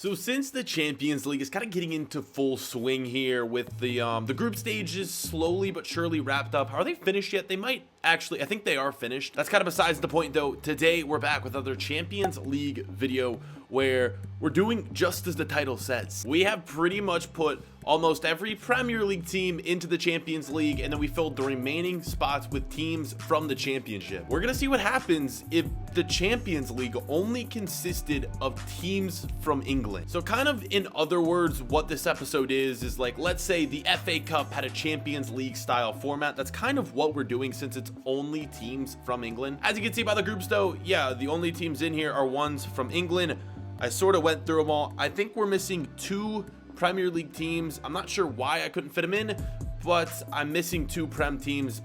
So since the Champions League is kind of getting into full swing here with the group stages slowly but surely wrapped up. Are they finished yet? They might actually. I think they are finished. That's kind of besides the point though. Today we're back with another Champions League video where we're doing just as the title says. We have pretty much put almost every Premier League team into the Champions League, and then we filled the remaining spots with teams from the Championship. We're gonna see what happens if the Champions League only consisted of teams from England. So kind of in other words, what this episode is like, let's say the FA Cup had a Champions League style format. That's kind of what we're doing since it's only teams from England. As you can see by the groups though, yeah, the only teams in here are ones from England. I sort of went through them all. I think we're missing 2 Premier League teams. I'm not sure why I couldn't fit them in, but I'm missing 2 Prem teams.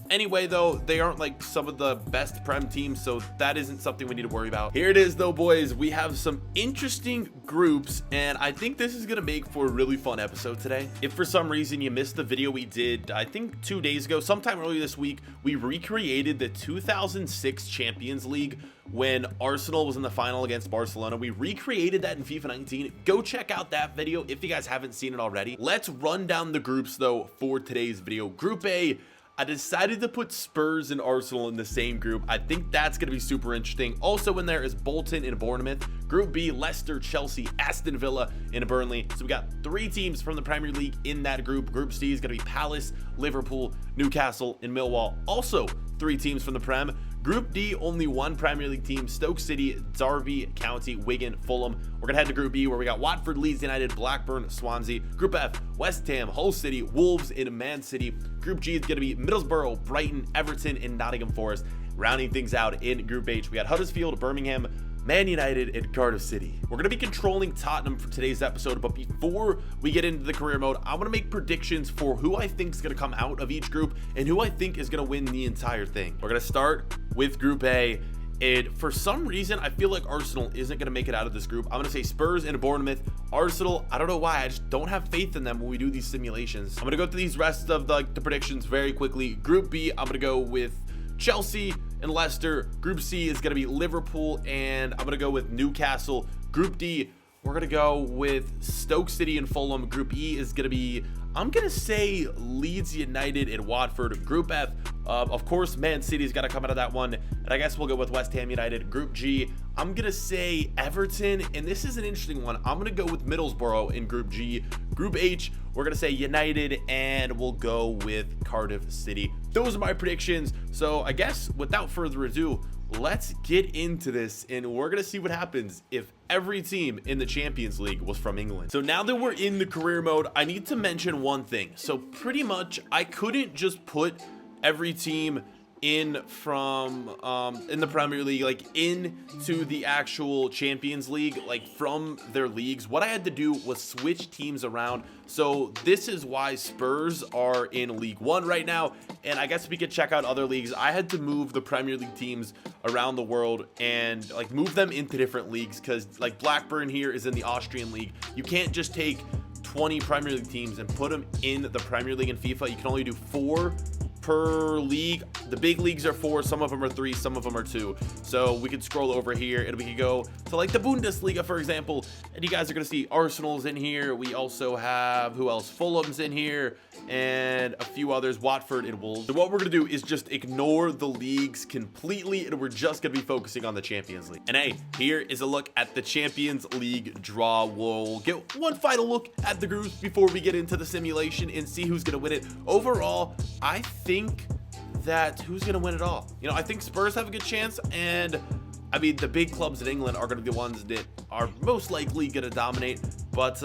Anyway, though, they aren't like some of the best Prem teams, so that isn't something we need to worry about. Here it is, though, boys. We have some interesting groups, and I think this is gonna make for a really fun episode today. If for some reason you missed the video we did, I think 2 days ago, sometime earlier this week, we recreated the 2006 Champions League when Arsenal was in the final against Barcelona. We recreated that in FIFA 19. Go check out that video if you guys haven't seen it already. Let's run down the groups, though, for today's video. Group A, I decided to put Spurs and Arsenal in the same group. I think that's going to be super interesting. Also in there is Bolton and Bournemouth. Group B, Leicester, Chelsea, Aston Villa, and Burnley. So we got 3 teams from the Premier League in that group. Group C is going to be Palace, Liverpool, Newcastle, and Millwall. Also 3 teams from the Prem. Group D, only 1 Premier League team, Stoke City, Derby County, Wigan, Fulham. We're going to head to Group B where we got Watford, Leeds United, Blackburn, Swansea. Group F, West Ham, Hull City, Wolves, and Man City. Group G is going to be Middlesbrough, Brighton, Everton, and Nottingham Forest. Rounding things out in Group H, we got Huddersfield, Birmingham, Man United, and Cardiff City. We're going to be controlling Tottenham for today's episode, but before we get into the career mode, I'm going to make predictions for who I think is going to come out of each group and who I think is going to win the entire thing. We're going to start with Group A, and for some reason, I feel like Arsenal isn't going to make it out of this group. I'm going to say Spurs and Bournemouth. Arsenal, I don't know why, I just don't have faith in them when we do these simulations. I'm going to go through these rest of the predictions very quickly. Group B, I'm going to go with Chelsea and Leicester. Group C is going to be Liverpool, and I'm going to go with Newcastle. Group D, we're going to go with Stoke City and Fulham. Group E is going to be, I'm going to say Leeds United and Watford. Group F, of course, Man City's got to come out of that one. And I guess we'll go with West Ham United. Group G, I'm going to say Everton. And this is an interesting one. I'm going to go with Middlesbrough in Group G. Group H, we're going to say United, and we'll go with Cardiff City. Those are my predictions. So I guess without further ado, let's get into this, and we're going to see what happens if every team in the Champions League was from England. So now that we're in the career mode, I need to mention one thing. So pretty much I couldn't just put every team in from in the Premier League, like into the actual Champions League, like from their leagues. What I had to do was switch teams around. So this is why Spurs are in League 1 right now, and I guess we could check out other leagues. I had to move the Premier League teams around the world and like move them into different leagues, because like Blackburn here is in the Austrian league. You can't just take 20 Premier League teams and put them in the Premier League in FIFA. You can only do 4 per league. The big leagues are 4, some of them are 3, some of them are 2. So we could scroll over here and we could go to like the Bundesliga, for example, and you guys are going to see Arsenal's in here. We also have, who else? Fulham's in here, and a few others, Watford and Wolves. So what we're going to do is just ignore the leagues completely, and we're just going to be focusing on the Champions League. And hey, here is a look at the Champions League draw. We'll get one final look at the groups before we get into the simulation and see who's going to win it. Overall, I think that who's going to win it all? You know, I think Spurs have a good chance, and I mean, the big clubs in England are going to be the ones that are most likely going to dominate. But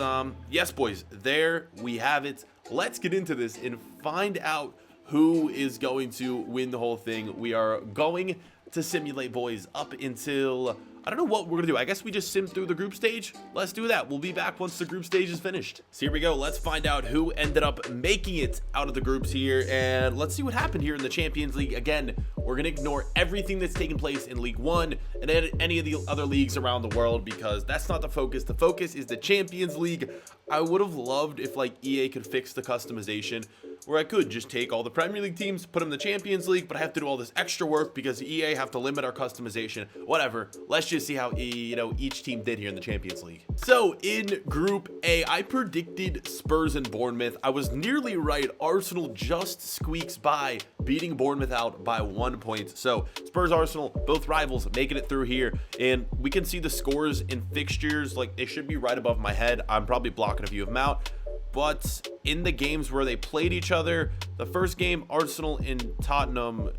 yes, boys, there we have it. Let's get into this and find out who is going to win the whole thing. We are going to simulate, boys, up until, I don't know what we're gonna do. I guess we just sim through the group stage. Let's do that. We'll be back once the group stage is finished. So here we go. Let's find out who ended up making it out of the groups here, and let's see what happened here in the Champions League. Again, We're going to ignore everything that's taken place in League One and any of the other leagues around the world, because that's not the focus. The focus is the Champions League. I would have loved if like EA could fix the customization where I could just take all the Premier League teams, put them in the Champions League, but I have to do all this extra work because EA have to limit our customization. Whatever. Let's just see how each team did here in the Champions League. So in Group A, I predicted Spurs and Bournemouth. I was nearly right. Arsenal just squeaks by, beating Bournemouth out by 1 point. So Spurs, Arsenal, both rivals making it through here, and we can see the scores in fixtures. Like, they should be right above my head. I'm probably blocking a few of them out. But in the games where they played each other, the first game, Arsenal and Tottenham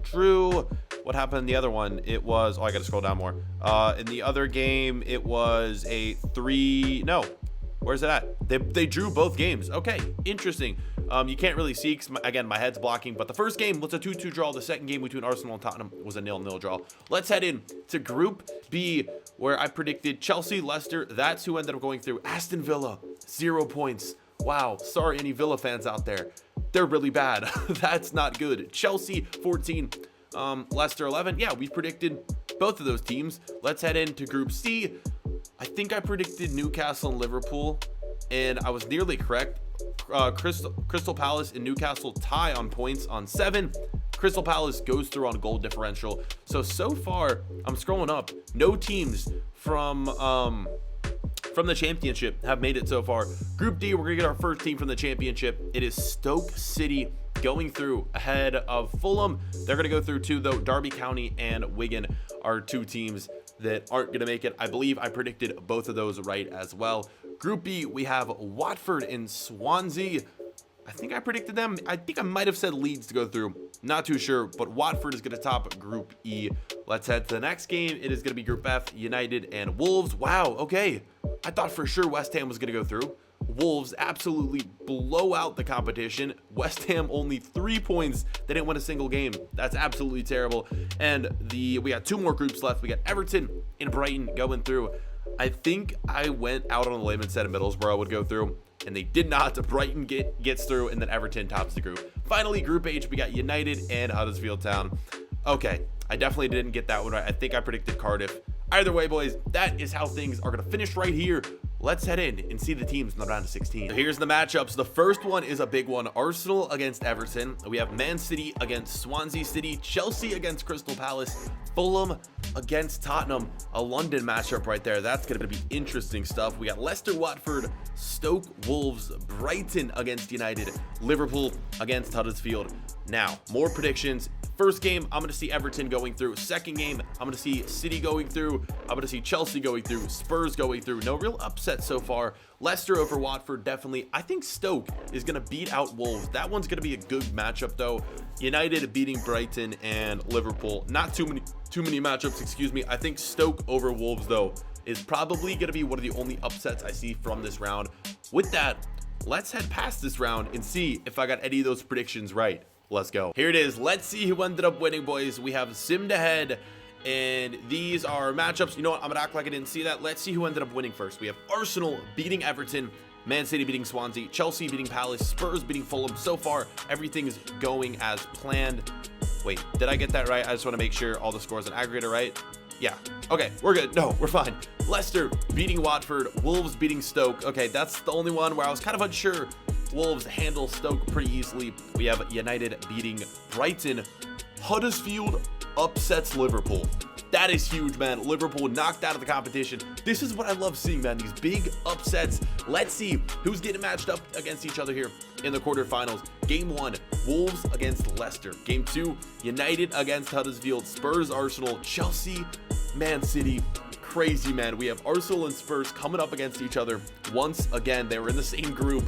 drew. What happened in the other one? It was, oh, I gotta scroll down more. In the other game, it was a 3, no, where's it at? They drew both games. Okay, interesting. You can't really see, because again, my head's blocking, but the first game was a 2-2 draw. The second game between Arsenal and Tottenham was a 0-0 draw. Let's head in to Group B, where I predicted Chelsea, Leicester. That's who ended up going through. Aston Villa, 0 points. Wow, sorry any Villa fans out there. They're really bad. That's not good. Chelsea, 14. Leicester, 11. Yeah, we predicted both of those teams. Let's head into Group C. I think I predicted Newcastle and Liverpool, and I was nearly correct. Crystal Palace and Newcastle tie on points on 7. Crystal Palace goes through on goal differential. So far, I'm scrolling up. No teams from the championship have made it so far. Group D, we're gonna get our first team from the championship. It is Stoke City going through ahead of Fulham. They're gonna go through too, though. Derby County and Wigan are 2 teams that aren't gonna make it. I believe I predicted both of those right as well. Group B, we have Watford and Swansea. I think I predicted them. I think I might have said Leeds to go through. Not too sure, but Watford is going to top Group E. Let's head to the next game. It is going to be Group F, United and Wolves. Wow, okay. I thought for sure West Ham was going to go through. Wolves absolutely blow out the competition. West Ham only 3 points. They didn't win a single game. That's absolutely terrible. And we got 2 more groups left. We got Everton and Brighton going through. I think I went out on a limb and said Middlesbrough would go through, and they did not. Brighton gets through, and then Everton tops the group. Finally, Group H, we got United and Huddersfield Town. Okay, I definitely didn't get that one right. I think I predicted Cardiff. Either way, boys, that is how things are going to finish right here. Let's head in and see the teams in the round of 16. So here's the matchups. The first one is a big one. Arsenal against Everton. We have Man City against Swansea City. Chelsea against Crystal Palace. Fulham against Tottenham. A London matchup right there. That's going to be interesting stuff. We got Leicester, Watford, Stoke, Wolves, Brighton against United, Liverpool against Huddersfield. Now, more predictions. First game, I'm going to see Everton going through. Second game, I'm going to see City going through. I'm going to see Chelsea going through. Spurs going through. No real upset so far. Leicester over Watford, definitely. I think Stoke is going to beat out Wolves. That one's going to be a good matchup, though. United beating Brighton and Liverpool. Not too many matchups, excuse me. I think Stoke over Wolves, though, is probably going to be one of the only upsets I see from this round. With that, let's head past this round and see if I got any of those predictions right. Let's go. Here it is. Let's see who ended up winning, boys. We have simmed ahead, and these are matchups. You know what? I'm gonna act like I didn't see that. Let's see who ended up winning first. We have Arsenal beating Everton, Man City beating Swansea, Chelsea beating Palace, Spurs beating Fulham. So far, everything is going as planned. Wait, did I get that right? I just want to make sure all the scores and aggregate are right. Yeah. Okay, we're good. No, we're fine. Leicester beating Watford, Wolves beating Stoke. Okay, that's the only one where I was kind of unsure. Wolves handle Stoke pretty easily. We have United beating Brighton. Huddersfield upsets Liverpool. That is huge, man. Liverpool knocked out of the competition. This is what I love seeing, man. These big upsets. Let's see who's getting matched up against each other here in the quarterfinals. Game 1, Wolves against Leicester. Game 2, United against Huddersfield. Spurs, Arsenal, Chelsea, Man City. Crazy, man. We have Arsenal and Spurs coming up against each other once again. They were in the same group.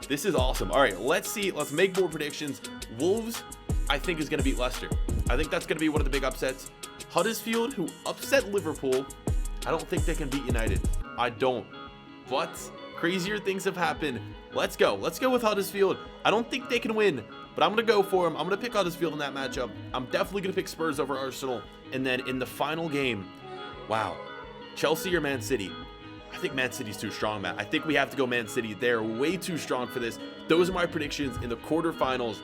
This is awesome. All right, let's see. Let's make more predictions. Wolves, I think, is going to beat Leicester. I think that's going to be one of the big upsets. Huddersfield, who upset Liverpool, I don't think they can beat United. I don't. But crazier things have happened. Let's go. Let's go with Huddersfield. I don't think they can win, but I'm going to go for them. I'm going to pick Huddersfield in that matchup. I'm definitely going to pick Spurs over Arsenal. And then in the final game, wow, Chelsea or Man City? I think Man City's too strong, man. I think we have to go Man City. They're way too strong for this. Those are my predictions in the quarterfinals.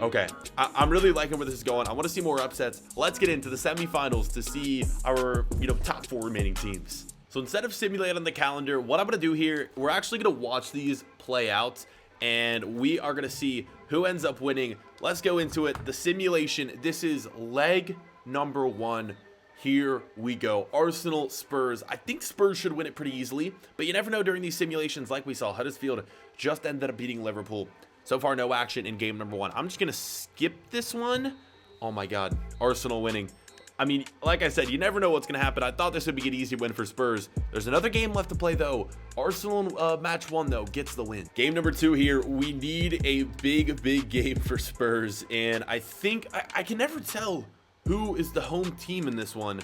Okay, I'm really liking where this is going. I want to see more upsets. Let's get into the semifinals to see our, top 4 remaining teams. So instead of simulate on the calendar, what I'm going to do here, we're actually going to watch these play out, and we are going to see who ends up winning. Let's go into it. The simulation, this is leg number 1. Here we go. Arsenal, Spurs. I think Spurs should win it pretty easily, but you never know during these simulations. Like we saw, Huddersfield just ended up beating Liverpool. So far, no action in game number 1. I'm just going to skip this one. Oh my God. Arsenal winning. I mean, like I said, you never know what's going to happen. I thought this would be an easy win for Spurs. There's another game left to play, though. Arsenal match 1, though, gets the win. Game number 2 here. We need a big game for Spurs. And I think I can never tell who is the home team in this one.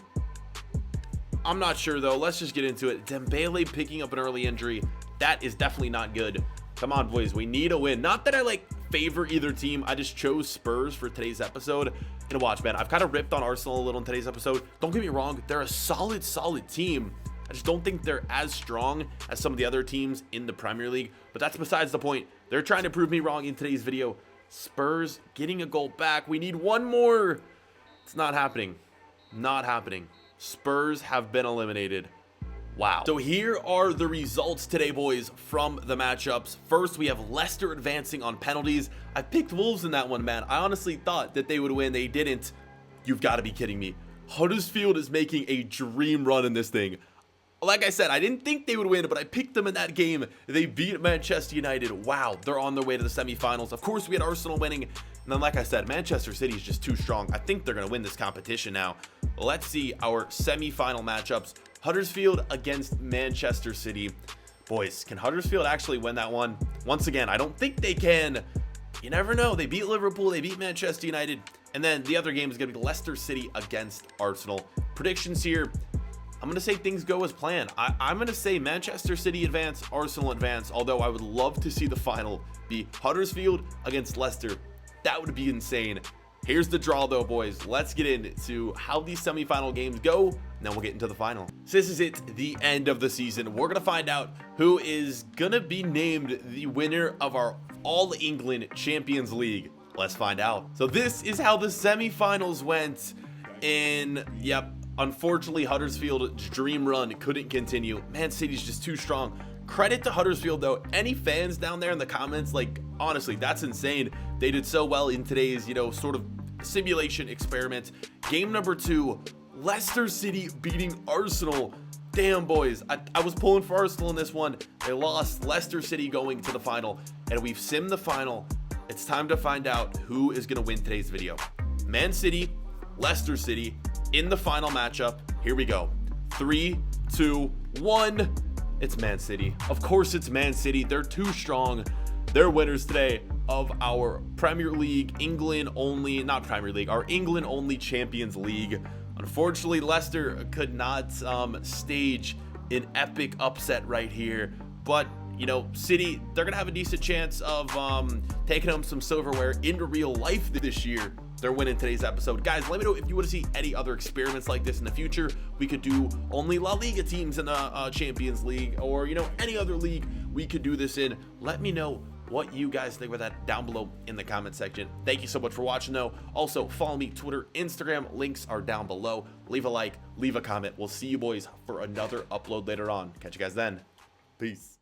I'm not sure, though. Let's just get into it. Dembele picking up an early injury. That is definitely not good. Come on, boys. We need a win. Not that I, favor either team. I just chose Spurs for today's episode. And watch, man, I've kind of ripped on Arsenal a little in today's episode. Don't get me wrong. They're a solid team. I just don't think they're as strong as some of the other teams in the Premier League. But that's besides the point. They're trying to prove me wrong in today's video. Spurs getting a goal back. We need one more. It's not happening. Not happening. Spurs have been eliminated. Wow. So here are the results today, boys, from the matchups. First, we have Leicester advancing on penalties. I picked Wolves in that one, man. I honestly thought that they would win. They didn't. You've got to be kidding me. Huddersfield is making a dream run in this thing. Like I said, I didn't think they would win, but I picked them in that game. They beat Manchester United. Wow, they're on their way to the semifinals. Of course, we had Arsenal winning. And then, like I said, Manchester City is just too strong. I think they're going to win this competition now. Let's see our semifinal matchups. Huddersfield against Manchester City. Boys, can Huddersfield actually win that one? Once again, I don't think they can. You never know. They beat Liverpool. They beat Manchester United. And then the other game is going to be Leicester City against Arsenal. Predictions here. I'm going to say things go as planned. I'm going to say Manchester City advance, Arsenal advance, although I would love to see the final be Huddersfield against Leicester. That would be insane. Here's the draw, though, boys. Let's get into how these semifinal games go, and then we'll get into the final. So this is it, the end of the season. We're going to find out who is going to be named the winner of our All England Champions League. Let's find out. So this is how the semifinals went. Yep, unfortunately, Huddersfield's dream run couldn't continue. Man City's just too strong. Credit to Huddersfield, though. Any fans down there in the comments, honestly, that's insane. They did so well in today's, sort of simulation experiment. Game number 2, Leicester City beating Arsenal. Damn, boys. I was pulling for Arsenal in this one. They lost. Leicester City going to the final, and we've simmed the final. It's time to find out who is going to win today's video. Man City, Leicester City in the final matchup. Here we go. 3, 2, 1. It's Man City. Of course it's Man City. They're too strong. They're winners today of our Premier League, England only, not Premier League, our England only Champions League. Unfortunately, Leicester could not stage an epic upset right here. But, City, they're going to have a decent chance of taking home some silverware in real life this year. They're winning today's episode. Guys, let me know if you want to see any other experiments like this in the future. We could do only La Liga teams in the Champions League, or, any other league we could do this in. Let me know what you guys think about that down below in the comment section. Thank you so much for watching, though. Also, follow me, Twitter, Instagram. Links are down below. Leave a like, leave a comment. We'll see you boys for another upload later on. Catch you guys then. Peace.